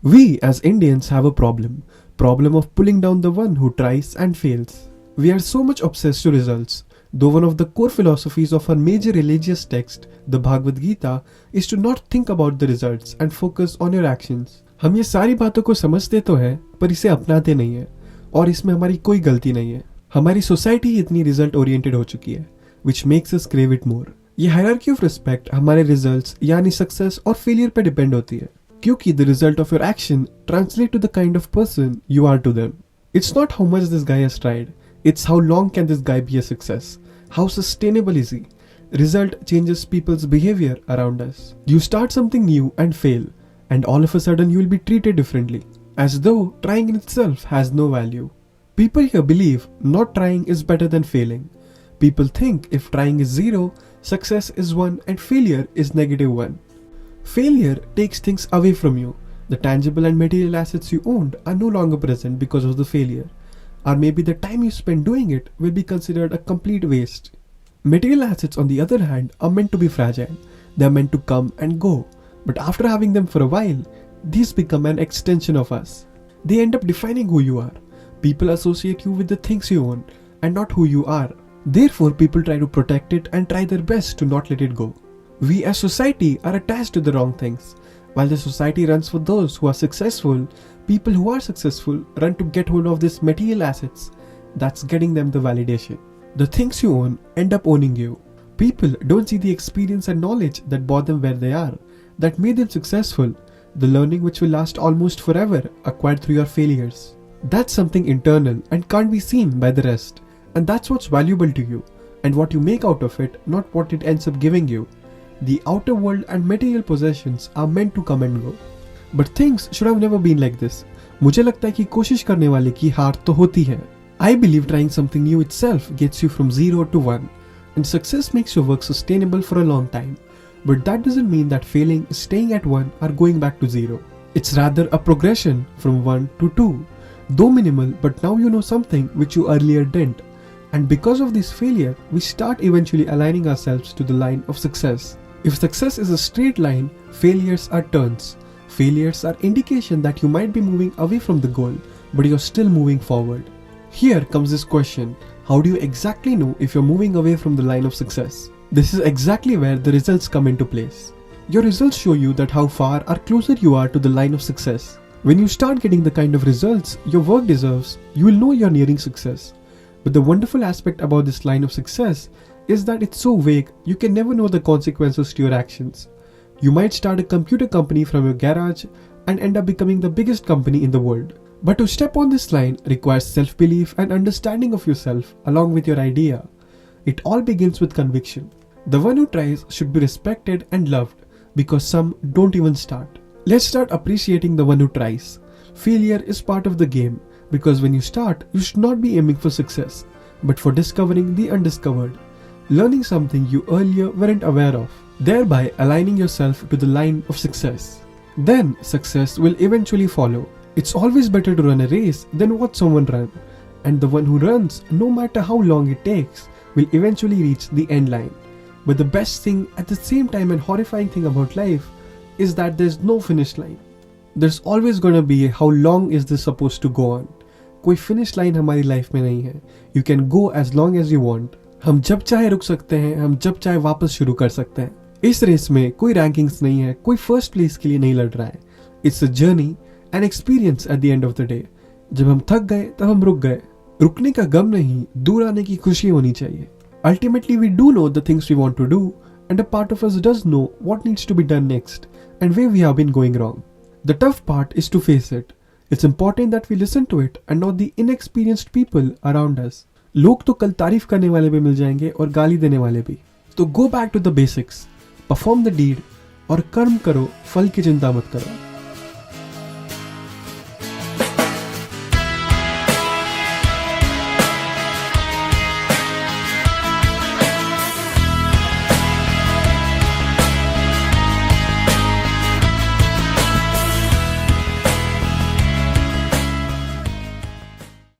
We as Indians have a problem of pulling down the one who tries and fails. We are so much obsessed to results, though one of the core philosophies of our major religious text, the Bhagavad Gita, is to not think about the results and focus on your actions. हम ये सारी बातों को समझते तो हैं, पर इसे अपनाते नहीं है, और इसमें हमारी कोई गलती नहीं है. हमारी सोसाइटी इतनी रिजल्ट ओरिएंटेड हो चुकी है, which makes us crave it more. ये हायरार्की ऑफ रिस्पेक्ट हमारे रिजल्ट्स यानी सक्सेस और फेलियर पे डिपेंड होती है, क्योंकि the result of your action translate to the kind of person you are to them. It's not how much this guy has tried, it's how long can this guy be a success? How sustainable is he? Result changes people's behavior around us. You start something new and fail, and all of a sudden you will be treated differently, as though trying in itself has no value. People here believe not trying is better than failing. People think if trying is 0, success is 1 and failure is -1. Failure takes things away from you. The tangible and material assets you owned are no longer present because of the failure. Or maybe the time you spend doing it will be considered a complete waste. Material assets, on the other hand, are meant to be fragile. They are meant to come and go. But after having them for a while, these become an extension of us. They end up defining who you are. People associate you with the things you own and not who you are. Therefore, people try to protect it and try their best to not let it go. We as society are attached to the wrong things. While the society runs for those who are successful, people who are successful run to get hold of these material assets that's getting them the validation. The things you own end up owning you. People don't see the experience and knowledge that brought them where they are, that made them successful, the learning which will last almost forever acquired through your failures. That's something internal and can't be seen by the rest, and that's what's valuable to you and what you make out of it, not what it ends up giving you. The outer world and material possessions are meant to come and go. But things should have never been like this. मुझे लगता है कि कोशिश करने वाले की हार तो होती है. I believe trying something new itself gets you from 0 to 1, and success makes your work sustainable for a long time. But that doesn't mean that failing, staying at 1 or going back to 0. It's rather a progression from 1 to 2. Though minimal, but now you know something which you earlier didn't. And because of this failure, we start eventually aligning ourselves to the line of success. If success is a straight line, failures are turns. Failures are indication that you might be moving away from the goal, but you're still moving forward. Here comes this question: how do you exactly know if you're moving away from the line of success? This is exactly where the results come into place. Your results show you that how far or closer you are to the line of success. When you start getting the kind of results your work deserves, you will know you're nearing success. But the wonderful aspect about this line of success is that it's so vague, you can never know the consequences to your actions. You might start a computer company from your garage and end up becoming the biggest company in the world. But to step on this line requires self-belief and understanding of yourself along with your idea. It all begins with conviction. The one who tries should be respected and loved, because some don't even start. Let's start appreciating the one who tries. Failure is part of the game, because when you start, you should not be aiming for success, but for discovering the undiscovered. Learning something you earlier weren't aware of, thereby aligning yourself to the line of success. Then success will eventually follow. It's always better to run a race than watch someone run, and the one who runs, no matter how long it takes, will eventually reach the end line. But the best thing, at the same time and horrifying thing about life, is that there's no finish line. There's always gonna be a how long is this supposed to go on. कोई finish line हमारी life में नहीं है. You can go as long as you want. हम जब चाहे रुक सकते हैं, हम जब चाहे वापस शुरू कर सकते हैं. इस रेस में कोई रैंकिंग्स नहीं है, कोई फर्स्ट प्लेस के लिए नहीं लड़ रहा है. It's a journey and experience at the end of the day. जब हम थक गए तब हम रुक गए. रुकने का गम नहीं, दूर आने की खुशी होनी चाहिए. Ultimately we do know the things we want to do, and a part of us does know what needs to be done next and where we have been going wrong. The tough part is to face it. It's important that we listen to it and not the inexperienced people around us. लोग तो कल तारीफ करने वाले भी मिल जाएंगे और गाली देने वाले भी. तो go back to the basics, perform the deed और कर्म करो, फल की चिंता मत करो.